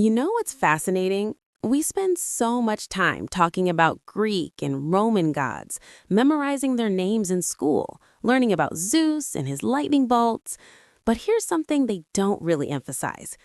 You know what's fascinating? We spend so much time talking about Greek and Roman gods, memorizing their names in school, learning about Zeus and his lightning bolts. But here's something they don't really emphasize.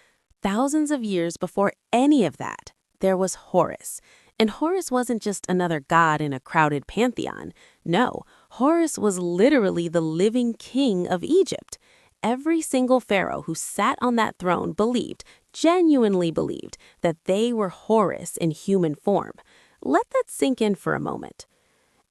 Thousands of years before any of that, there was Horus. And Horus wasn't just another god in a crowded pantheon. No, Horus was literally the living king of Egypt. Every single pharaoh who sat on that throne believed, genuinely believed, that they were Horus in human form. Let that sink in for a moment.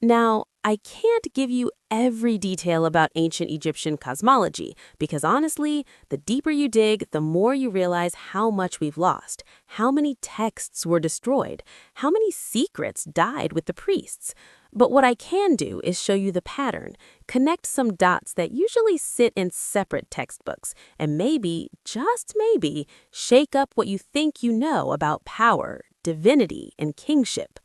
Now, I can't give you every detail about ancient Egyptian cosmology because honestly, the deeper you dig, the more you realize how much we've lost, how many texts were destroyed, how many secrets died with the priests. But what I can do is show you the pattern, connect some dots that usually sit in separate textbooks, and maybe, just maybe, shake up what you think you know about power, divinity, and kingship.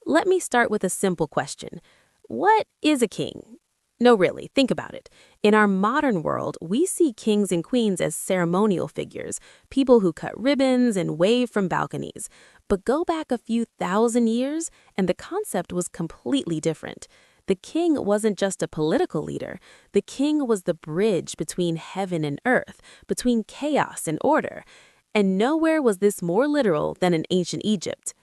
Let me start with a simple question. What is a king? No, really, think about it. In our modern world, we see kings and queens as ceremonial figures, people who cut ribbons and wave from balconies. But go back a few thousand years, and the concept was completely different. The king wasn't just a political leader. The king was the bridge between heaven and earth, between chaos and order. And nowhere was this more literal than in ancient Egypt.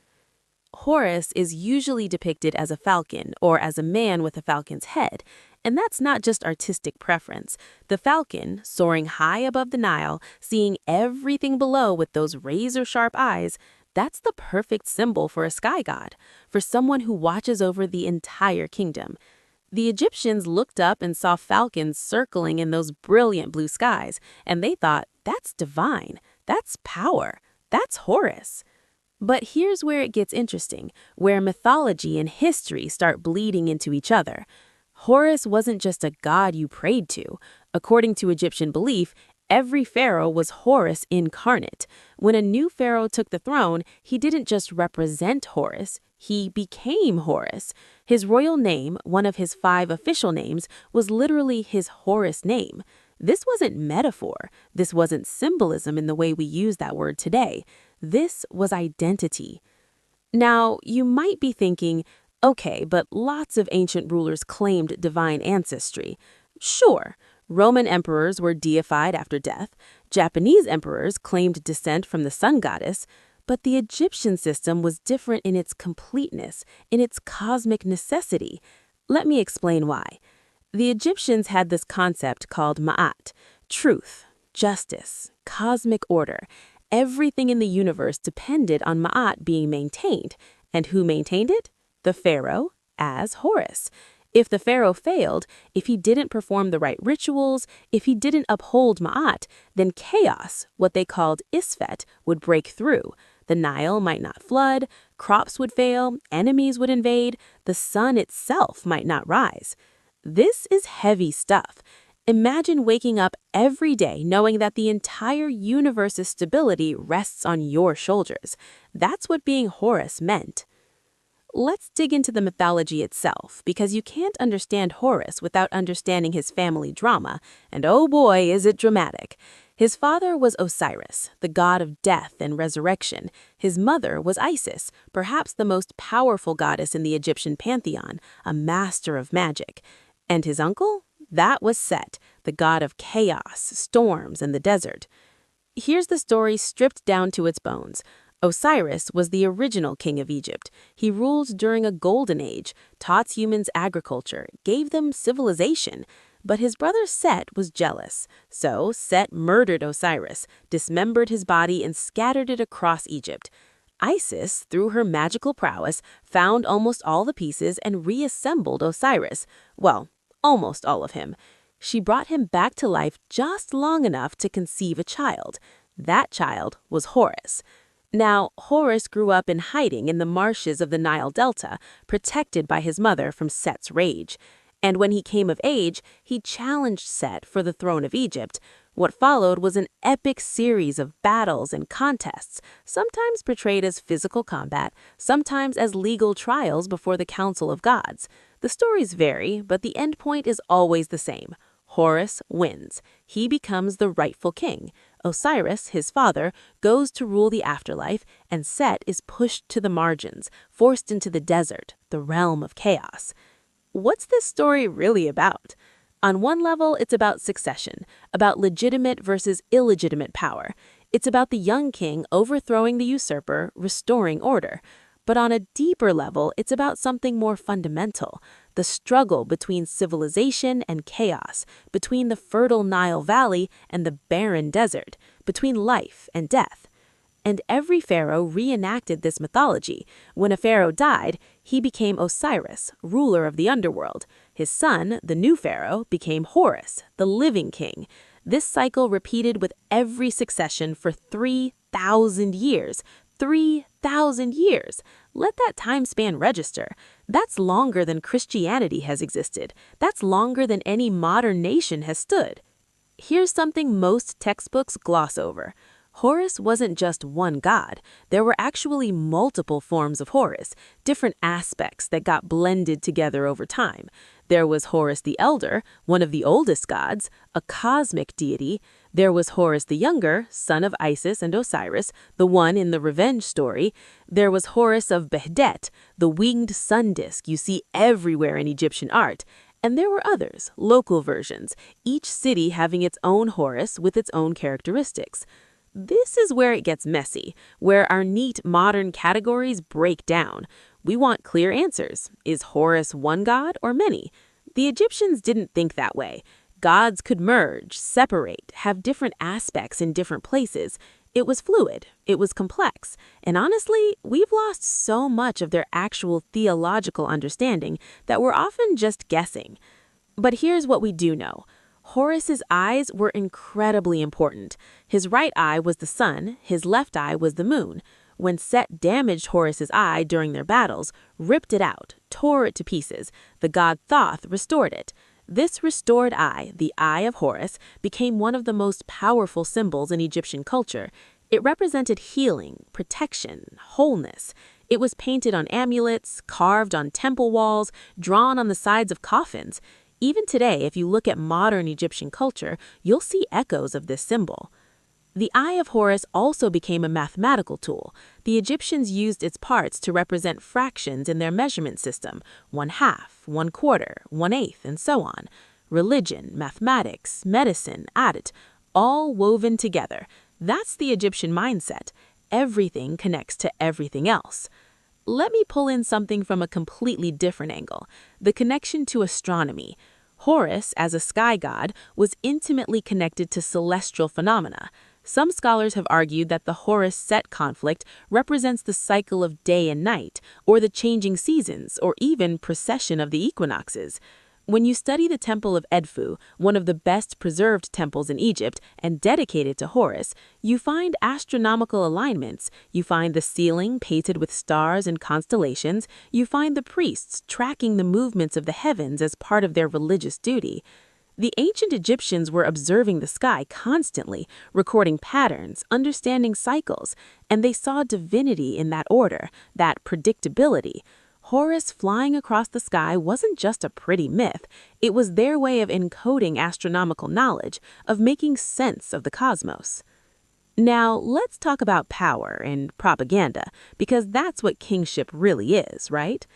Horus is usually depicted as a falcon or as a man with a falcon's head, and that's not just artistic preference. The falcon, soaring high above the Nile, seeing everything below with those razor-sharp eyes, that's the perfect symbol for a sky god, for someone who watches over the entire kingdom. The Egyptians looked up and saw falcons circling in those brilliant blue skies, and they thought, that's divine, that's power, that's Horus. But here's where it gets interesting, where mythology and history start bleeding into each other. Horus wasn't just a god you prayed to. According to Egyptian belief, every pharaoh was Horus incarnate. When a new pharaoh took the throne, he didn't just represent Horus, he became Horus. His royal name, one of his 5 official names, was literally his Horus name. This wasn't metaphor. This wasn't symbolism in the way we use that word today. This was identity. Now, you might be thinking, okay, but lots of ancient rulers claimed divine ancestry. Sure, Roman emperors were deified after death. Japanese emperors claimed descent from the sun goddess. But the Egyptian system was different in its completeness, in its cosmic necessity. Let me explain why. The Egyptians had this concept called ma'at, truth, justice, cosmic order. Everything in the universe depended on ma'at being maintained. And who maintained it? The pharaoh, as Horus. If the pharaoh failed, if he didn't perform the right rituals, if he didn't uphold ma'at, then chaos, what they called isfet, would break through. The Nile might not flood, crops would fail, enemies would invade, the sun itself might not rise. This is heavy stuff. Imagine waking up every day knowing that the entire universe's stability rests on your shoulders. That's what being Horus meant. Let's dig into the mythology itself, because you can't understand Horus without understanding his family drama, and oh boy, is it dramatic. His father was Osiris, the god of death and resurrection. His mother was Isis, perhaps the most powerful goddess in the Egyptian pantheon, a master of magic. And his uncle? That was Set, the god of chaos, storms, and the desert. Here's the story stripped down to its bones. Osiris was the original king of Egypt. He ruled during a golden age, taught humans agriculture, gave them civilization. But his brother Set was jealous. So Set murdered Osiris, dismembered his body, and scattered it across Egypt. Isis, through her magical prowess, found almost all the pieces and reassembled Osiris. Well, almost all of him. She brought him back to life just long enough to conceive a child. That child was Horus. Now, Horus grew up in hiding in the marshes of the Nile Delta, protected by his mother from Set's rage. And when he came of age, he challenged Set for the throne of Egypt. What followed was an epic series of battles and contests, sometimes portrayed as physical combat, sometimes as legal trials before the Council of Gods. The stories vary, but the end point is always the same. Horus wins. He becomes the rightful king. Osiris, his father, goes to rule the afterlife, and Set is pushed to the margins, forced into the desert, the realm of chaos. What's this story really about? On one level, it's about succession, about legitimate versus illegitimate power. It's about the young king overthrowing the usurper, restoring order. But on a deeper level, it's about something more fundamental, the struggle between civilization and chaos, between the fertile Nile Valley and the barren desert, between life and death. And every pharaoh reenacted this mythology. When a pharaoh died, he became Osiris, ruler of the underworld. His son, the new pharaoh, became Horus, the living king. This cycle repeated with every succession for 3,000 years. 3,000 years. Let that time span register. That's longer than Christianity has existed. That's longer than any modern nation has stood. Here's something most textbooks gloss over. Horus wasn't just one god. There were actually multiple forms of Horus, different aspects that got blended together over time. There was Horus the Elder, one of the oldest gods, a cosmic deity. There was Horus the Younger, son of Isis and Osiris, the one in the revenge story. There was Horus of Behdet, the winged sun disk you see everywhere in Egyptian art. And there were others, local versions, each city having its own Horus with its own characteristics. This is where it gets messy, where our neat modern categories break down. We want clear answers. Is Horus one god or many? The Egyptians didn't think that way. Gods could merge, separate, have different aspects in different places. It was fluid. It was complex. And honestly, we've lost so much of their actual theological understanding that we're often just guessing. But here's what we do know. Horus's eyes were incredibly important. His right eye was the sun, his left eye was the moon. When Set damaged Horus's eye during their battles, ripped it out, tore it to pieces, the god Thoth restored it. This restored eye, the Eye of Horus, became one of the most powerful symbols in Egyptian culture. It represented healing, protection, wholeness. It was painted on amulets, carved on temple walls, drawn on the sides of coffins. Even today, if you look at modern Egyptian culture, you'll see echoes of this symbol. The Eye of Horus also became a mathematical tool. The Egyptians used its parts to represent fractions in their measurement system, 1/2, 1/4, 1/8, and so on. Religion, mathematics, medicine, art, all woven together. That's the Egyptian mindset. Everything connects to everything else. Let me pull in something from a completely different angle, the connection to astronomy. Horus, as a sky god, was intimately connected to celestial phenomena. Some scholars have argued that the Horus-Set conflict represents the cycle of day and night, or the changing seasons, or even precession of the equinoxes. When you study the Temple of Edfu, one of the best preserved temples in Egypt and dedicated to Horus, you find astronomical alignments. You find the ceiling painted with stars and constellations. You find the priests tracking the movements of the heavens as part of their religious duty. The ancient Egyptians were observing the sky constantly, recording patterns, understanding cycles, and they saw divinity in that order, that predictability. Horus flying across the sky wasn't just a pretty myth. It was their way of encoding astronomical knowledge, of making sense of the cosmos. Now, let's talk about power and propaganda, because that's what kingship really is, right?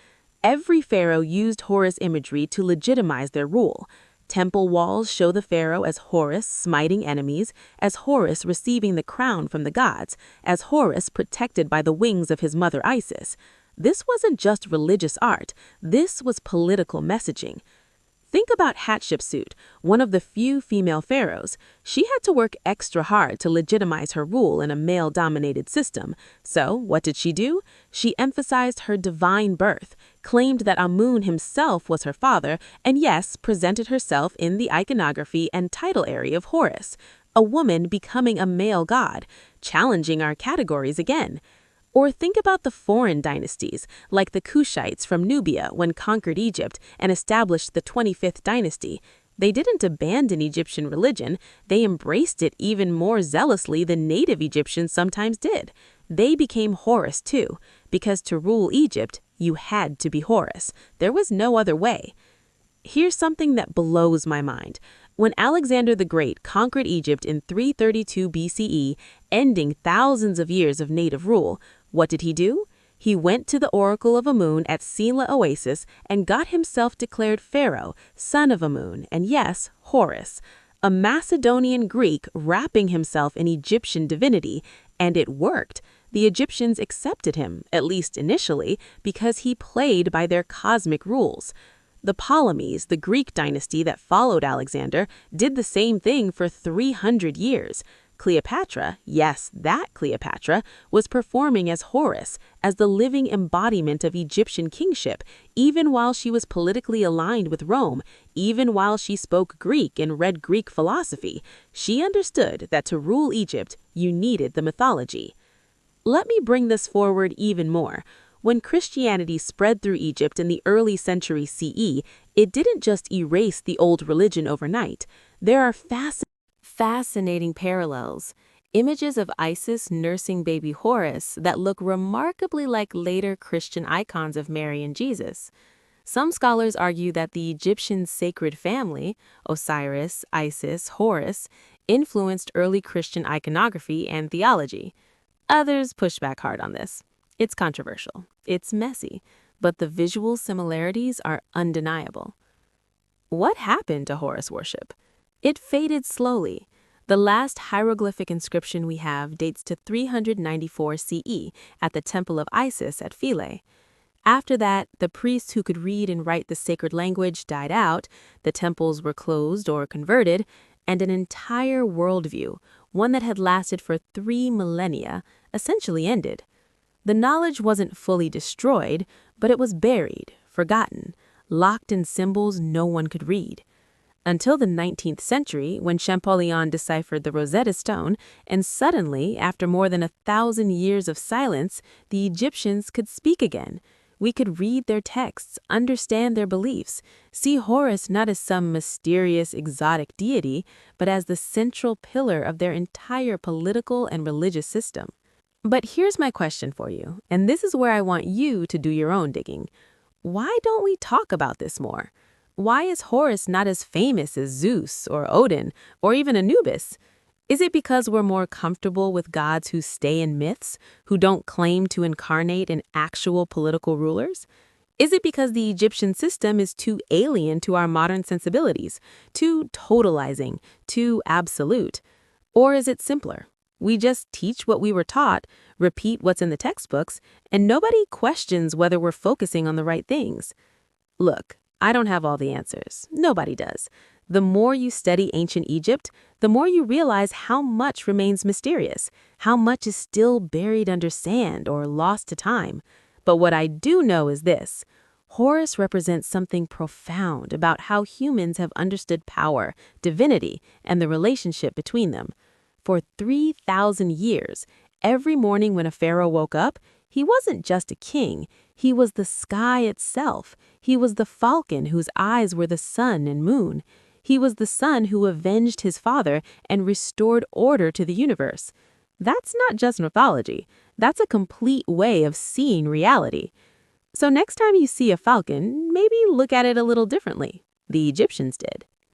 Every pharaoh used Horus imagery to legitimize their rule. Temple walls show the pharaoh as Horus smiting enemies, as Horus receiving the crown from the gods, as Horus protected by the wings of his mother Isis. This wasn't just religious art, this was political messaging. Think about Hatshepsut, one of the few female pharaohs. She had to work extra hard to legitimize her rule in a male-dominated system. So, what did she do? She emphasized her divine birth, claimed that Amun himself was her father, and yes, presented herself in the iconography and title area of Horus, a woman becoming a male god, challenging our categories again. Or think about the foreign dynasties, like the Kushites from Nubia when conquered Egypt and established the 25th dynasty. They didn't abandon Egyptian religion, they embraced it even more zealously than native Egyptians sometimes did. They became Horus too, because to rule Egypt, you had to be Horus. There was no other way. Here's something that blows my mind. When Alexander the Great conquered Egypt in 332 BCE, ending thousands of years of native rule, what did he do? He went to the oracle of Amun at Sela Oasis and got himself declared Pharaoh, son of Amun, and yes, Horus, a Macedonian Greek wrapping himself in Egyptian divinity, and it worked. The Egyptians accepted him, at least initially, because he played by their cosmic rules. The Ptolemies, the Greek dynasty that followed Alexander, did the same thing for 300 years. Cleopatra, yes, that Cleopatra, was performing as Horus, as the living embodiment of Egyptian kingship, even while she was politically aligned with Rome, even while she spoke Greek and read Greek philosophy. She understood that to rule Egypt, you needed the mythology. Let me bring this forward even more. When Christianity spread through Egypt in the early century CE, it didn't just erase the old religion overnight. There are fascinating parallels. Images of Isis nursing baby Horus that look remarkably like later Christian icons of Mary and Jesus. Some scholars argue that the Egyptian sacred family, Osiris, Isis, Horus, influenced early Christian iconography and theology. Others push back hard on this. It's controversial, it's messy, but the visual similarities are undeniable. What happened to Horus worship? It faded slowly. The last hieroglyphic inscription we have dates to 394 CE at the Temple of Isis at Philae. After that, the priests who could read and write the sacred language died out, the temples were closed or converted, and an entire worldview, one that had lasted for 3 millennia, essentially ended. The knowledge wasn't fully destroyed, but it was buried, forgotten, locked in symbols no one could read. Until the 19th century, when Champollion deciphered the Rosetta Stone, and suddenly, after more than 1,000 years of silence, the Egyptians could speak again. We could read their texts, understand their beliefs, see Horus not as some mysterious, exotic deity, but as the central pillar of their entire political and religious system. But here's my question for you, and this is where I want you to do your own digging. Why don't we talk about this more? Why is Horus not as famous as Zeus or Odin or even Anubis? Is it because we're more comfortable with gods who stay in myths, who don't claim to incarnate in actual political rulers? Is it because the Egyptian system is too alien to our modern sensibilities, too totalizing, too absolute? Or is it simpler? We just teach what we were taught, repeat what's in the textbooks, and nobody questions whether we're focusing on the right things. Look, I don't have all the answers. Nobody does. The more you study ancient Egypt, the more you realize how much remains mysterious, how much is still buried under sand or lost to time. But what I do know is this: Horus represents something profound about how humans have understood power, divinity, and the relationship between them. For 3,000 years, every morning when a pharaoh woke up, he wasn't just a king, he was the sky itself. He was the falcon whose eyes were the sun and moon. He was the son who avenged his father and restored order to the universe. That's not just mythology, that's a complete way of seeing reality. So next time you see a falcon, maybe look at it a little differently. The Egyptians did.